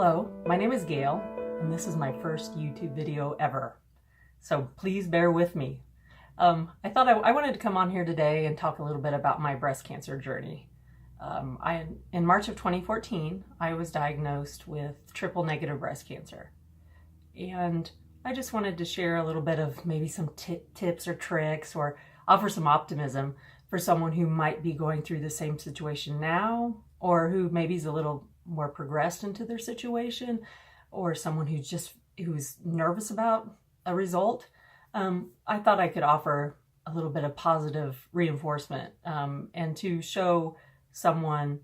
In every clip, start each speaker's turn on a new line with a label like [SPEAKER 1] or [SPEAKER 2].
[SPEAKER 1] Hello, my name is Gail, and this is my first YouTube video ever, so please bear with me. I thought I wanted to come on here today and talk a little bit about my breast cancer journey. In March of 2014, I was diagnosed with triple-negative breast cancer, and I just wanted to share a little bit of maybe some tips or tricks, or offer some optimism for someone who might be going through the same situation now, or who maybe is a little more progressed into their situation, or someone who's nervous about a result. I thought I could offer a little bit of positive reinforcement, and to show someone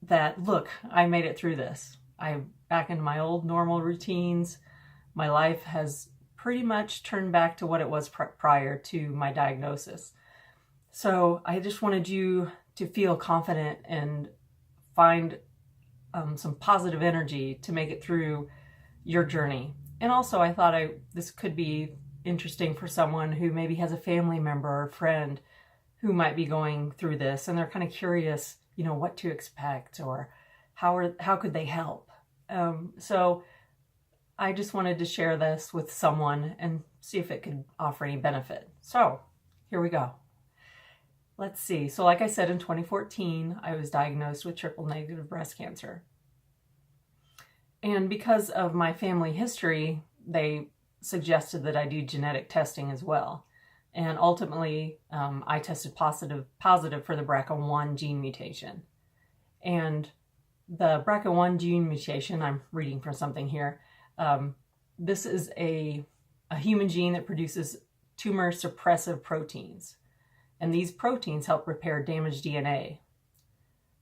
[SPEAKER 1] that, look, I made it through this. I'm back in my old normal routines. My life has pretty much turned back to what it was prior to my diagnosis. So I just wanted you to feel confident and find some positive energy to make it through your journey. And also I thought this could be interesting for someone who maybe has a family member or friend who might be going through this, and they're kind of curious, what to expect, or how could they help. So I just wanted to share this with someone and see if it could offer any benefit. So here we go. Let's see. So like I said, in 2014, I was diagnosed with triple-negative breast cancer. And because of my family history, they suggested that I do genetic testing as well. And ultimately, I tested positive for the BRCA1 gene mutation. And the BRCA1 gene mutation, I'm reading from something here, this is a human gene that produces tumor suppressive proteins. And these proteins help repair damaged DNA.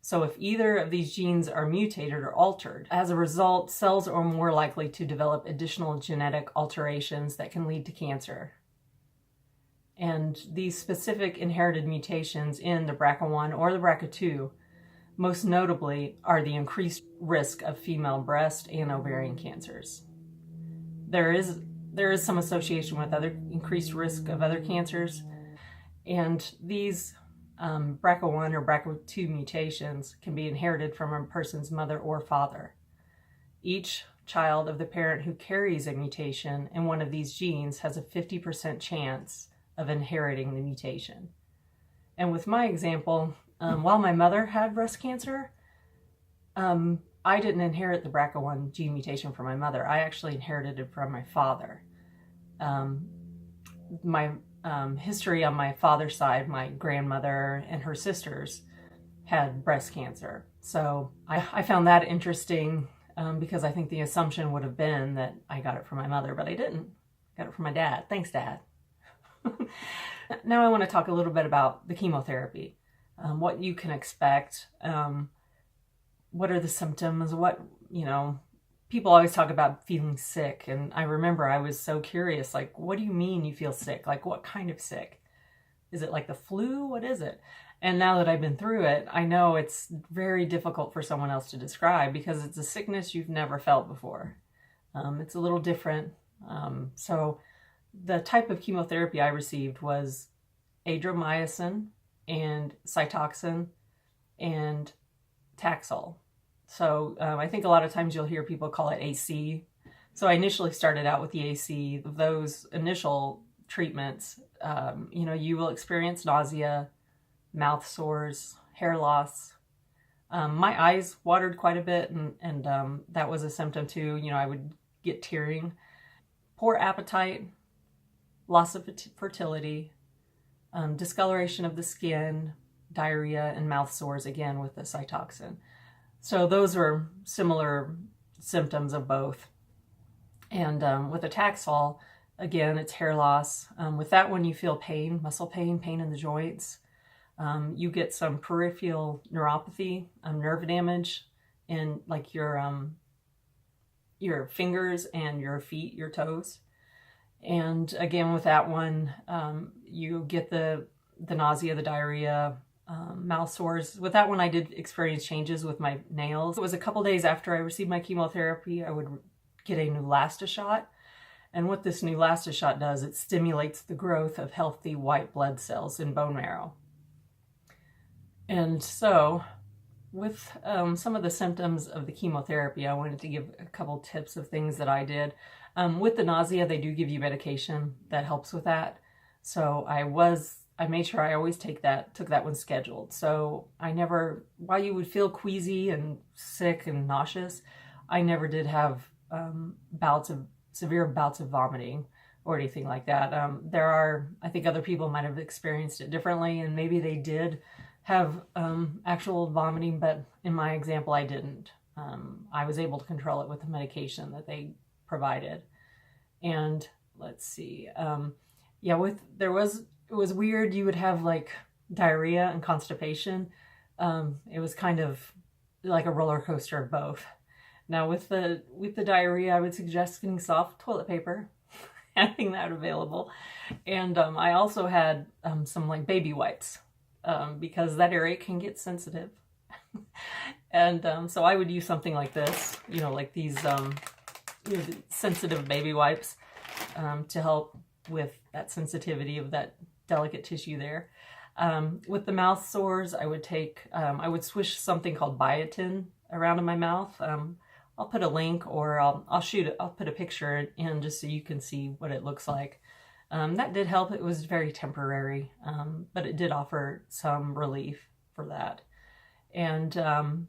[SPEAKER 1] So if either of these genes are mutated or altered, as a result, cells are more likely to develop additional genetic alterations that can lead to cancer. And these specific inherited mutations in the BRCA1 or the BRCA2, most notably, are the increased risk of female breast and ovarian cancers. There is some association with other increased risk of other cancers. And these BRCA1 or BRCA2 mutations can be inherited from a person's mother or father. Each child of the parent who carries a mutation in one of these genes has a 50% chance of inheriting the mutation. And with my example, while my mother had breast cancer, I didn't inherit the BRCA1 gene mutation from my mother. I actually inherited it from my father. My history on my father's side, my grandmother and her sisters had breast cancer. So I found that interesting, because I think the assumption would have been that I got it from my mother, but I didn't. I got it from my dad. Thanks, Dad. Now I want to talk a little bit about the chemotherapy, what you can expect, what are the symptoms, people always talk about feeling sick, and I remember I was so curious, like, what do you mean you feel sick? Like, what kind of sick? Is it like the flu? What is it? And now that I've been through it, I know it's very difficult for someone else to describe, because it's a sickness you've never felt before. It's a little different. So the type of chemotherapy I received was adriamycin and Cytoxan and Taxol. So I think a lot of times you'll hear people call it AC. So I initially started out with the AC. Those initial treatments, you will experience nausea, mouth sores, hair loss. My eyes watered quite a bit, and that was a symptom too. I would get tearing, poor appetite, loss of fertility, discoloration of the skin, diarrhea, and mouth sores, again with the Cytoxan. So those are similar symptoms of both. And with the Taxol, again, it's hair loss. With that one, you feel pain, muscle pain, pain in the joints. You get some peripheral neuropathy, nerve damage in like your fingers and your feet, your toes. And again, with that one, you get the nausea, the diarrhea, mouth sores. With that one, I did experience changes with my nails. It was a couple days after I received my chemotherapy, I would get a Neulasta shot. And what this Neulasta shot does, it stimulates the growth of healthy white blood cells in bone marrow. And so with some of the symptoms of the chemotherapy, I wanted to give a couple tips of things that I did. With the nausea, they do give you medication that helps with that. So I made sure I always took that one scheduled. So I never, while you would feel queasy and sick and nauseous, I never did have severe bouts of vomiting or anything like that. I think other people might have experienced it differently, and maybe they did have actual vomiting, but in my example, I didn't. I was able to control it with the medication that they provided. And let's see, it was weird. You would have like diarrhea and constipation. It was kind of like a roller coaster of both. Now with the diarrhea, I would suggest getting soft toilet paper, having that available. And I also had some like baby wipes, because that area can get sensitive. And so I would use something like this, like these sensitive baby wipes, to help with that sensitivity of that delicate tissue there. With the mouth sores, I would swish something called Biotene around in my mouth. I'll put a link, or I'll put a picture in just so you can see what it looks like. That did help. It was very temporary, but it did offer some relief for that. And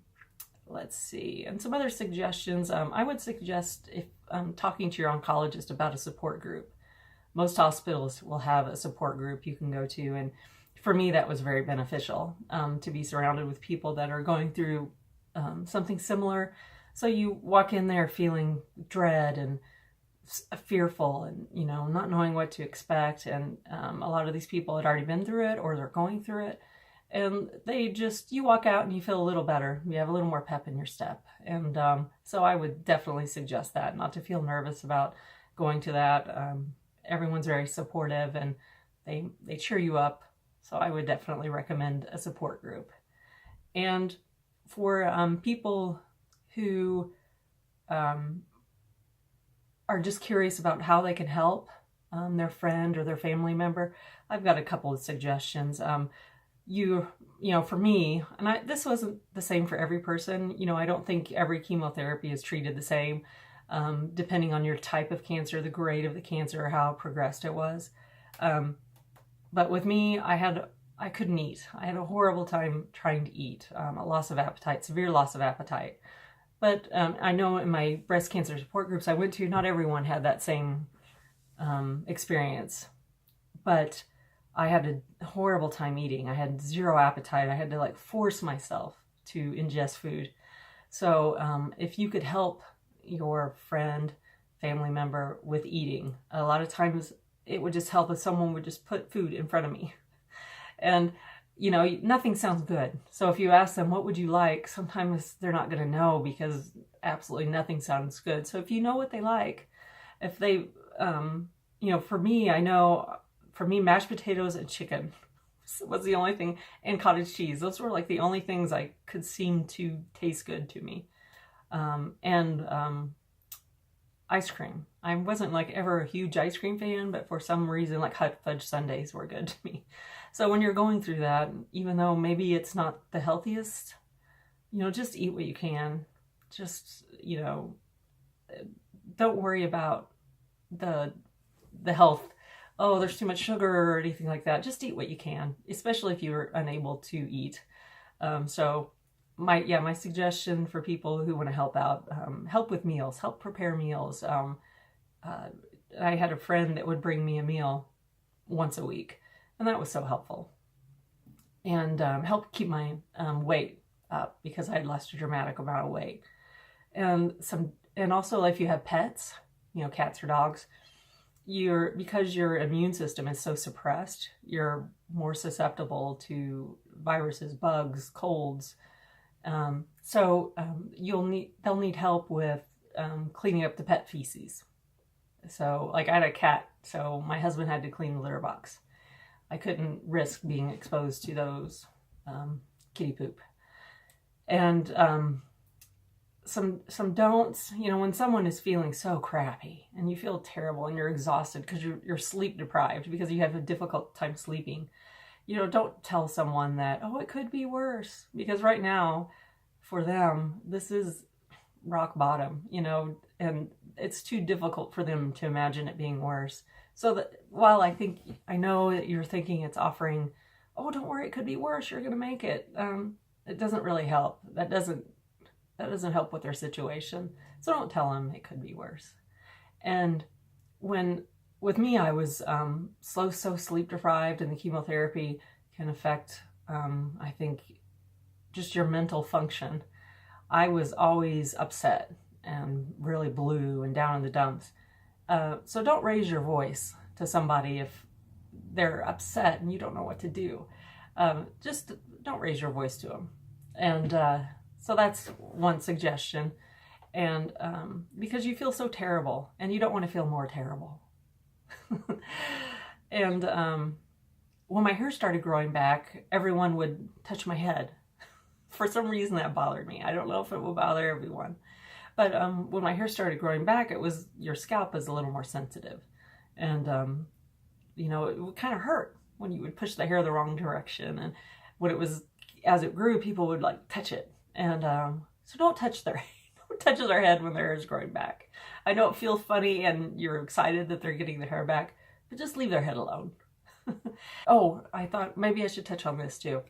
[SPEAKER 1] let's see, and some other suggestions. I would suggest, if talking to your oncologist about a support group. Most hospitals will have a support group you can go to, and for me that was very beneficial, to be surrounded with people that are going through something similar. So you walk in there feeling dread and fearful and, not knowing what to expect. And a lot of these people had already been through it, or they're going through it. And you walk out and you feel a little better. You have a little more pep in your step. And so I would definitely suggest that, not to feel nervous about going to that. Everyone's very supportive and they cheer you up. So I would definitely recommend a support group. And for people who are just curious about how they can help their friend or their family member, I've got a couple of suggestions. For me, and this wasn't the same for every person. I don't think every chemotherapy is treated the same, depending on your type of cancer, the grade of the cancer, or how progressed it was. But with me, I couldn't eat. I had a horrible time trying to eat, a loss of appetite, severe loss of appetite. But I know in my breast cancer support groups I went to, not everyone had that same experience. But I had a horrible time eating. I had zero appetite. I had to force myself to ingest food. So if you could help your friend, family member with eating, a lot of times it would just help if someone would just put food in front of me. And nothing sounds good. So if you ask them, what would you like? Sometimes they're not going to know, because absolutely nothing sounds good. So if you know what they like, if they, for me, mashed potatoes and chicken was the only thing, and cottage cheese. Those were the only things I could seem to taste good to me. And ice cream. I wasn't ever a huge ice cream fan, but for some reason hot fudge sundaes were good to me. So when you're going through that, even though maybe it's not the healthiest, just eat what you can. Just, don't worry about the health. Oh, there's too much sugar or anything like that. Just eat what you can, especially if you're unable to eat. So my suggestion for people who want to help out, help with meals, help prepare meals. I had a friend that would bring me a meal once a week, and that was so helpful. And helped keep my weight up, because I had lost a dramatic amount of weight. And also if you have pets, cats or dogs, because your immune system is so suppressed, you're more susceptible to viruses, bugs, colds. So they'll need help with cleaning up the pet feces. So I had a cat, so my husband had to clean the litter box. I couldn't risk being exposed to those kitty poop. And some don'ts, when someone is feeling so crappy and you feel terrible and you're exhausted because you're sleep deprived, because you have a difficult time sleeping, don't tell someone that, oh, it could be worse, because right now for them, this is rock bottom, you know, and it's too difficult for them to imagine it being worse. So that while I know that you're thinking it's offering, oh, don't worry, it could be worse, you're going to make it. It doesn't really help. That doesn't help with their situation. So don't tell them it could be worse. And with me, I was so sleep deprived, and the chemotherapy can affect, I think, just your mental function. I was always upset and really blue and down in the dumps. So don't raise your voice to somebody if they're upset and you don't know what to do. Just don't raise your voice to them. And so that's one suggestion. And because you feel so terrible and you don't want to feel more terrible. And when my hair started growing back, everyone would touch my head. For some reason that bothered me. I don't know if it will bother everyone. But when my hair started growing back, your scalp is a little more sensitive. And, you know, it would kind of hurt when you would push the hair the wrong direction. And as it grew, people would like touch it. And so don't touch their head when their hair is growing back. I know it feels funny and you're excited that they're getting their hair back, but just leave their head alone. Oh, I thought maybe I should touch on this too.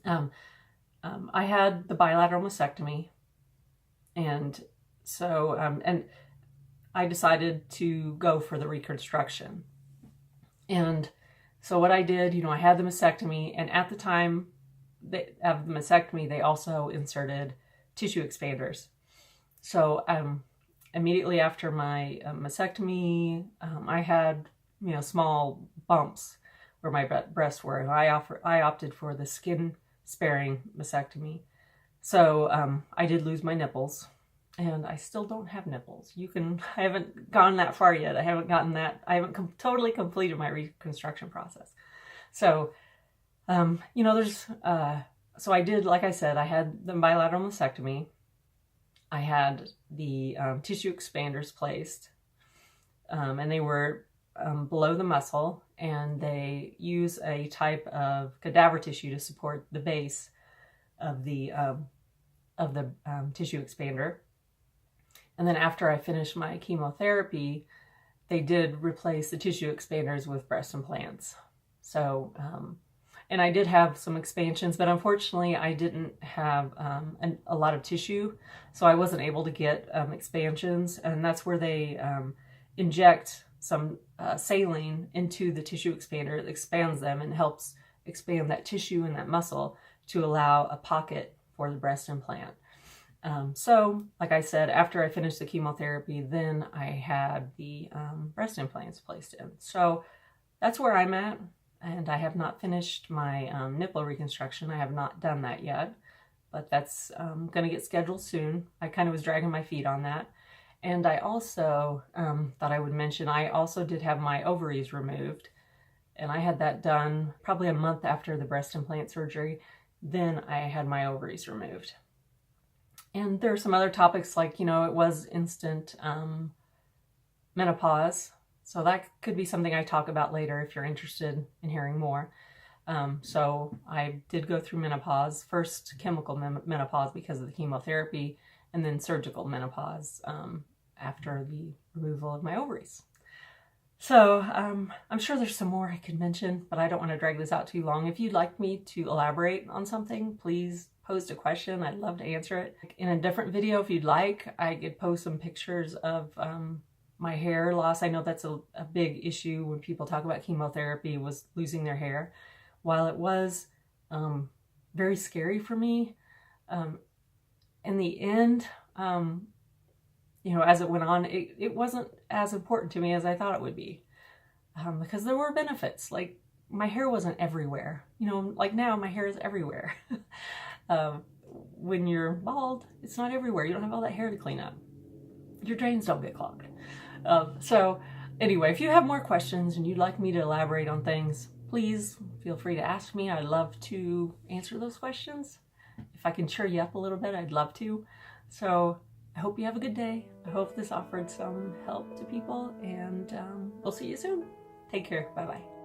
[SPEAKER 1] I had the bilateral mastectomy, and so and I decided to go for the reconstruction. And so what I did, you know, I had the mastectomy, and at the time of the mastectomy, they also inserted tissue expanders. So immediately after my mastectomy, I had, you know, small bumps where my breasts were, and I opted for the skin sparing mastectomy. So I did lose my nipples, and I still don't have nipples. I haven't gone that far yet. I haven't totally completed my reconstruction process. So, you know, so I did, like I said, I had the bilateral mastectomy. I had the tissue expanders placed, and they were below the muscle, and they use a type of cadaver tissue to support the base of the tissue expander. And then after I finished my chemotherapy, they did replace the tissue expanders with breast implants. So, and I did have some expansions, but unfortunately I didn't have a lot of tissue, so I wasn't able to get expansions, and that's where they inject some saline into the tissue expander. It expands them and helps expand that tissue and that muscle to allow a pocket for the breast implant. So, like I said, after I finished the chemotherapy, then I had the breast implants placed in. So that's where I'm at, and I have not finished my nipple reconstruction. I have not done that yet, but that's going to get scheduled soon. I kind of was dragging my feet on that. And I also thought I would mention, I also did have my ovaries removed, and I had that done probably a month after the breast implant surgery. Then I had my ovaries removed. And there are some other topics, like, you know, it was instant menopause. So that could be something I talk about later if you're interested in hearing more. So I did go through menopause, first chemical menopause because of the chemotherapy, and then surgical menopause after the removal of my ovaries. So I'm sure there's some more I could mention, but I don't want to drag this out too long. If you'd like me to elaborate on something, please post a question. I'd love to answer it. In a different video, if you'd like, I could post some pictures of my hair loss. I know that's a big issue when people talk about chemotherapy, was losing their hair. While it was very scary for me, in the end, you know, as it went on, it wasn't as important to me as I thought it would be, because there were benefits. Like, my hair wasn't everywhere. You know, like now my hair is everywhere. When you're bald, it's not everywhere. You don't have all that hair to clean up. Your drains don't get clogged. So anyway, if you have more questions and you'd like me to elaborate on things, please feel free to ask me. I'd love to answer those questions. If I can cheer you up a little bit, I'd love to. So I hope you have a good day. I hope this offered some help to people, and we'll see you soon. Take care. Bye-bye.